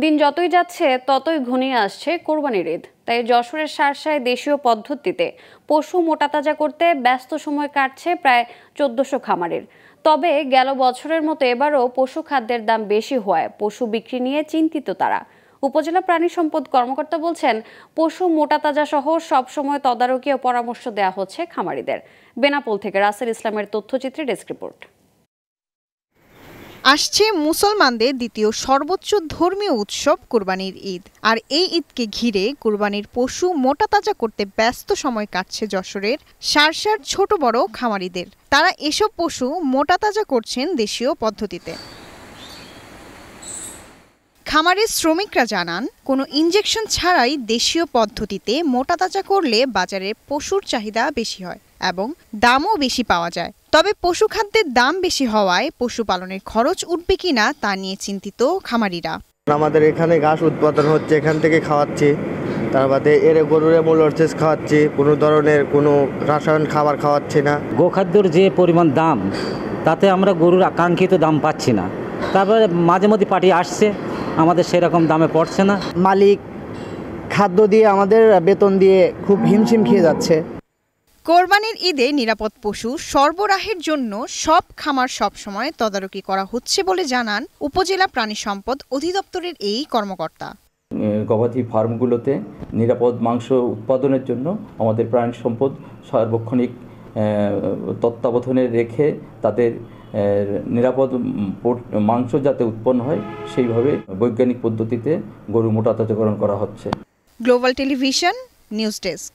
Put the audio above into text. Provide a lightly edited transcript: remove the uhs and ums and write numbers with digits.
দিন যতই যাচ্ছে ততই ঘনিয়ে আসছে কোরবানির ঈদ। তাই যশোরের শার্শায় দেশীয় পদ্ধতিতে পশু মোটাতাজা করতে ব্যস্ত সময় কাটছে প্রায় ১৪০০ খামারের। তবে গেল বছরের মতো এবারও পশু খাদ্যের দাম বেশি হওয়ায় পশু বিক্রি নিয়ে চিন্তিত তারা। উপজেলা প্রাণী সম্পদ কর্মকর্তা বলছেন, পশু মোটাতাজা সহ সবসময় তদারকি ও পরামর্শ দেওয়া হচ্ছে খামারিদের। বেনাপোল থেকে রাসেল ইসলামের তথ্যচিত্রে ডেস্ক রিপোর্ট। আসছে মুসলমানদের দ্বিতীয় সর্বোচ্চ ধর্মীয় উৎসব কোরবানির ঈদ। আর এই ঈদকে ঘিরে কোরবানির পশু মোটাতাজা করতে ব্যস্ত সময় কাটছে যশোরের শার্শার ছোট বড় খামারিদের। তারা এসব পশু মোটাতাজা করছেন দেশীয় পদ্ধতিতে। খামারের শ্রমিকরা জানান, কোনো ইনজেকশন ছাড়াই দেশীয় পদ্ধতিতে মোটাতাজা করলে বাজারে পশুর চাহিদা বেশি হয় এবং দামও বেশি পাওয়া যায়। তবে পশু খাদ্যের দাম বেশি হওয়ায় পশুপালনের খরচ উঠবে কিনা তা নিয়ে চিন্তিত খামারিরা। আমাদের এখানে ঘাস উৎপাদন হচ্ছে, এখান থেকে খাওয়াচ্ছি, তার বাদে এর গরুরে মোলরচেস খাওয়াচ্ছি, কোনো ধরনের কোনো রাসায়নিক খাবার খাওয়াচ্ছি না। গোখাদ্যর যে পরিমাণ দাম, তাতে আমরা গরুর আকাঙ্ক্ষিত দাম পাচ্ছি না। তারপরে মাঝে মধ্যে পার্টি আসছে, আমাদের সেরকম দামে পড়ছে না। মালিক খাদ্য দিয়ে আমাদের বেতন দিয়ে খুব হিমশিম খেয়ে যাচ্ছে। কোরবানির ঈদে নিরাপদ পশু সরবরাহের জন্য সব খামার সবসময় তদারকি করা হচ্ছে বলে জানান উপজেলা প্রাণী সম্পদ অধিদপ্তরের এই কর্মকর্তা। গবাদি ফার্মগুলোতে নিরাপদ মাংস উৎপাদনের জন্য আমাদের প্রাণী সম্পদ সার্বক্ষণিক তত্ত্বাবধানে রেখে তাদের নিরাপদ মাংস যাতে উৎপন্ন হয় সেইভাবে বৈজ্ঞানিক পদ্ধতিতে গরু মোটাতাজাকরণ করা হচ্ছে। Global television news desk.